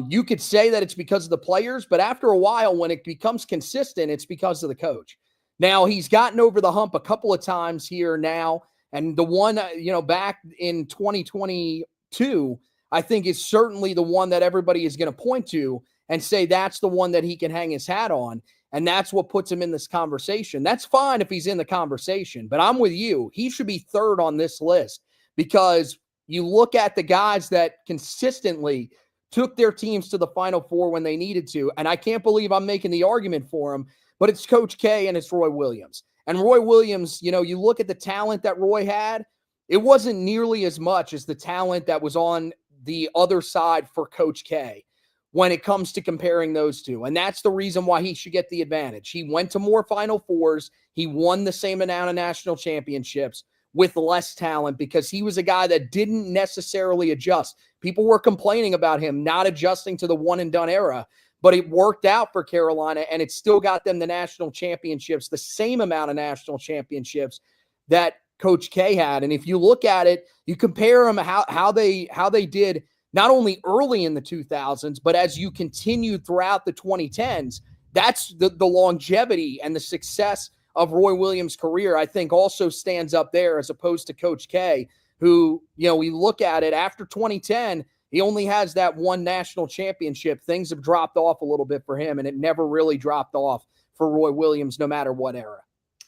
You could say that it's because of the players, but after a while, when it becomes consistent, it's because of the coach. Now, he's gotten over the hump a couple of times here now, and the one, back in 2022, I think is certainly the one that everybody is going to point to and say that's the one that he can hang his hat on, and that's what puts him in this conversation. That's fine if he's in the conversation, but I'm with you. He should be third on this list because you look at the guys that consistently took their teams to the Final Four when they needed to. And I can't believe I'm making the argument for him, but it's Coach K and it's Roy Williams. And Roy Williams, you look at the talent that Roy had, it wasn't nearly as much as the talent that was on the other side for Coach K when it comes to comparing those two. And that's the reason why he should get the advantage. He went to more Final Fours. He won the same amount of national championships with less talent because he was a guy that didn't necessarily adjust. People were complaining about him not adjusting to the one and done era, but it worked out for Carolina, and it still got them the national championships, the same amount of national championships that Coach K had. And if you look at it, you compare them how they did not only early in the 2000s, but as you continued throughout the 2010s, that's the longevity and the success of Roy Williams' career, I think also stands up there as opposed to Coach K, who, we look at it after 2010, he only has that one national championship. Things have dropped off a little bit for him, and it never really dropped off for Roy Williams, no matter what era.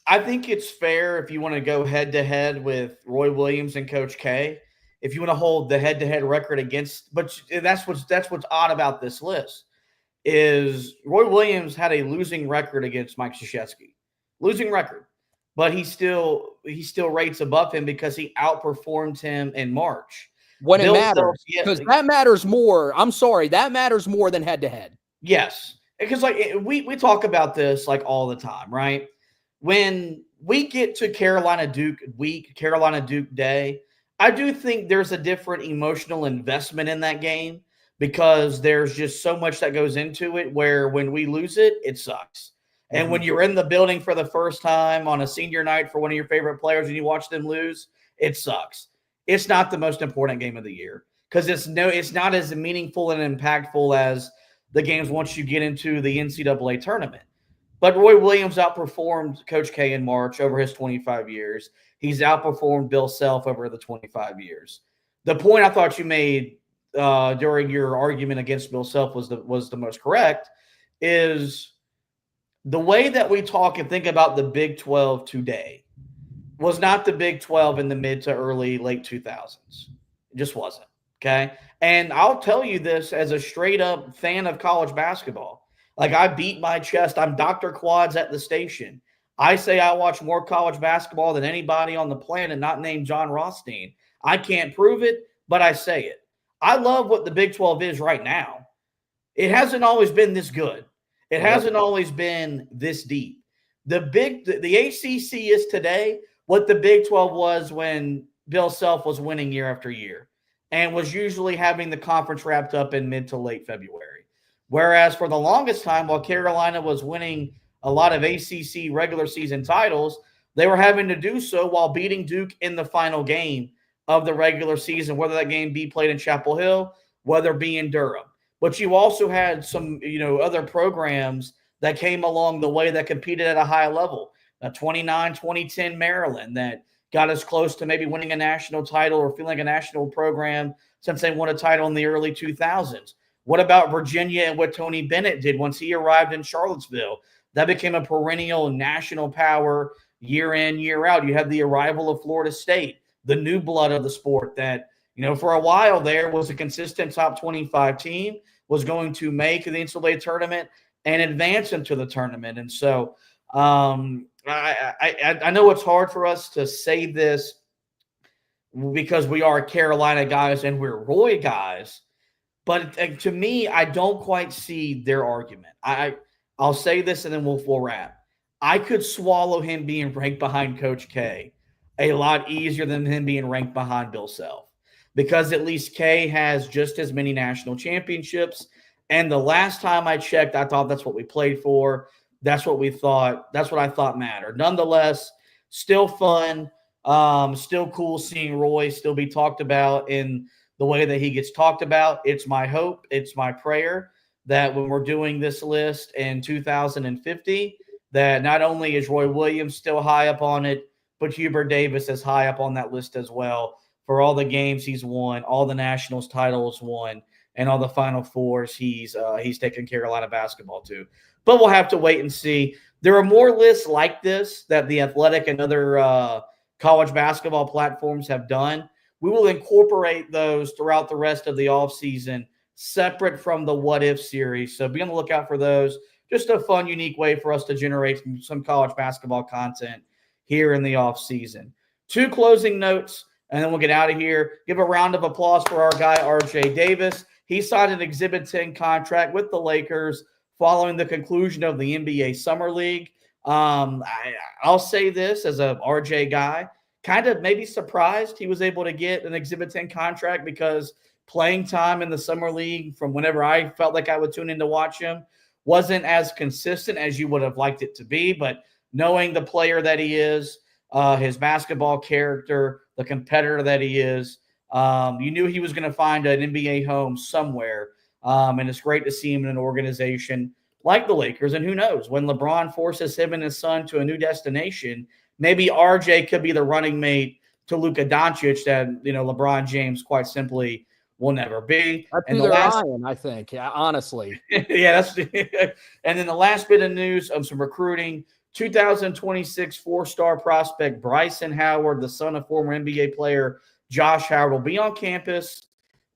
I think it's fair if you want to go head-to-head with Roy Williams and Coach K, if you want to hold the head-to-head record against, but that's what's odd about this list, is Roy Williams had a losing record against Mike Krzyzewski. Losing record. But he still rates above him because he outperformed him in March. When it matters, because that matters more. I'm sorry, that matters more than head-to-head. Yes. Because we talk about this all the time, right? When we get to Carolina Duke week, Carolina Duke day, I do think there's a different emotional investment in that game because there's just so much that goes into it where when we lose it, it sucks. And when you're in the building for the first time on a senior night for one of your favorite players and you watch them lose, it sucks. It's not the most important game of the year because it's not as meaningful and impactful as the games once you get into the NCAA tournament. But Roy Williams outperformed Coach K in March over his 25 years. He's outperformed Bill Self over the 25 years. The point I thought you made during your argument against Bill Self was the most correct, is the way that we talk and think about the Big 12 today was not the Big 12 in the mid to early late 2000s. It just wasn't, okay? And I'll tell you this as a straight-up fan of college basketball. I beat my chest. I'm Dr. Quads at the station. I say I watch more college basketball than anybody on the planet not named John Rothstein. I can't prove it, but I say it. I love what the Big 12 is right now. It hasn't always been this good. It hasn't always been this deep. The ACC is today what the Big 12 was when Bill Self was winning year after year and was usually having the conference wrapped up in mid to late February. Whereas for the longest time, while Carolina was winning a lot of ACC regular season titles, they were having to do so while beating Duke in the final game of the regular season, whether that game be played in Chapel Hill, whether it be in Durham. But you also had some, other programs that came along the way that competed at a high level. 2010 Maryland that got as close to maybe winning a national title or feeling like a national program since they won a title in the early 2000s. What about Virginia and what Tony Bennett did once he arrived in Charlottesville? That became a perennial national power year in, year out. You had the arrival of Florida State, the new blood of the sport that, for a while there was a consistent top 25 team, was going to make the NCAA tournament and advance into the tournament. And so I know it's hard for us to say this because we are Carolina guys and we're Roy guys, but to me, I don't quite see their argument. I'll say this and then we'll wrap. I could swallow him being ranked behind Coach K a lot easier than him being ranked behind Bill Self, because at least K has just as many national championships. And the last time I checked, I thought that's what we played for. That's what we thought. That's what I thought mattered. Nonetheless, still fun. Still cool seeing Roy still be talked about in the way that he gets talked about. It's my hope. It's my prayer that when we're doing this list in 2050, that not only is Roy Williams still high up on it, but Hubert Davis is high up on that list as well for all the games he's won, all the Nationals titles won, and all the Final Fours he's taken Carolina basketball to. But we'll have to wait and see. There are more lists like this that The Athletic and other college basketball platforms have done. We will incorporate those throughout the rest of the offseason, separate from the What If series. So be on the lookout for those. Just a fun, unique way for us to generate some college basketball content here in the offseason. 2 closing notes. and then we'll get out of here. Give a round of applause for our guy, RJ Davis. He signed an Exhibit 10 contract with the Lakers following the conclusion of the NBA Summer League. I'll say this as a RJ guy, kind of maybe surprised he was able to get an Exhibit 10 contract because playing time in the Summer League from whenever I felt like I would tune in to watch him wasn't as consistent as you would have liked it to be. But knowing the player that he is, his basketball character, the competitor that he is, you knew he was going to find an NBA home somewhere. And it's great to see him in an organization like the Lakers. And who knows, when LeBron forces him and his son to a new destination, maybe RJ could be the running mate to Luka Doncic that, LeBron James quite simply will never be. That's and who they're eyeing, I think. Yeah, honestly. Yeah, and then the last bit of news of some recruiting, 2026 4-star prospect Bryson Howard, the son of former NBA player Josh Howard, will be on campus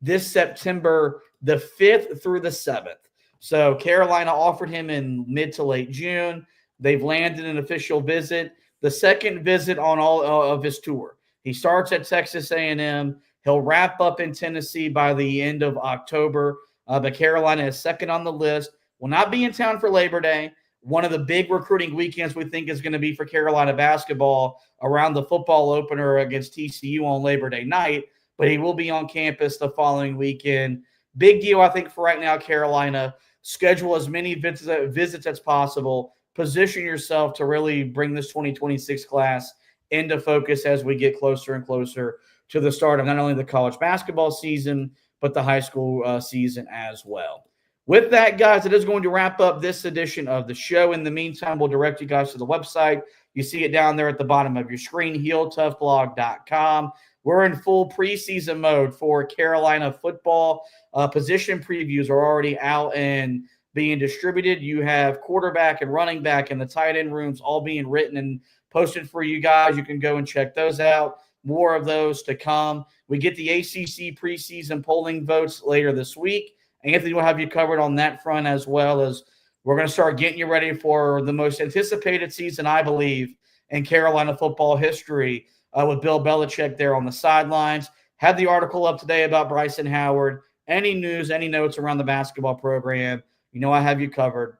this September the 5th through the 7th. So Carolina offered him in mid to late June. They've landed an official visit, the second visit on all of his tour. He starts at Texas A&M. He'll wrap up in Tennessee by the end of October. But Carolina is second on the list. Will not be in town for Labor Day. One of the big recruiting weekends we think is going to be for Carolina basketball around the football opener against TCU on Labor Day night. But he will be on campus the following weekend. Big deal, I think, for right now, Carolina. Schedule as many visits as possible. Position yourself to really bring this 2026 class into focus as we get closer and closer to the start of not only the college basketball season, but the high school season as well. With that, guys, it is going to wrap up this edition of the show. In the meantime, we'll direct you guys to the website. You see it down there at the bottom of your screen, HeelToughBlog.com. We're in full preseason mode for Carolina football. Position previews are already out and being distributed. You have quarterback and running back and the tight end rooms all being written and posted for you guys. You can go and check those out. More of those to come. We get the ACC preseason polling votes later this week. Anthony will have you covered on that front, as well as we're going to start getting you ready for the most anticipated season, I believe, in Carolina football history, with Bill Belichick there on the sidelines. Had the article up today about Bryson Howard. Any news, any notes around the basketball program, I have you covered.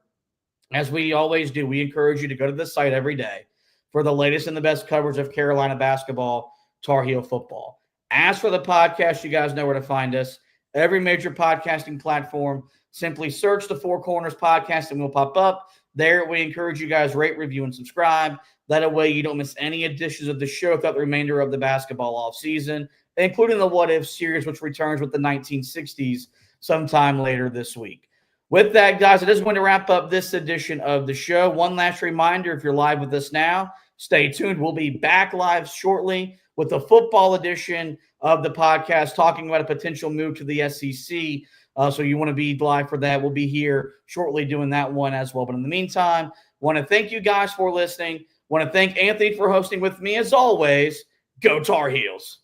As we always do, we encourage you to go to the site every day for the latest and the best coverage of Carolina basketball, Tar Heel football. As for the podcast, you guys know where to find us. Every major podcasting platform, simply search the Four Corners Podcast and we'll pop up. There, we encourage you guys rate, review, and subscribe. That way you don't miss any editions of the show throughout the remainder of the basketball offseason, including the What If series, which returns with the 1960s sometime later this week. With that, guys, it is going to wrap up this edition of the show. One last reminder, if you're live with us now, stay tuned. We'll be back live shortly with the football edition of the podcast, talking about a potential move to the SEC. So you want to be live for that. We'll be here shortly doing that one as well. But in the meantime, want to thank you guys for listening. Want to thank Anthony for hosting with me. As always, go Tar Heels.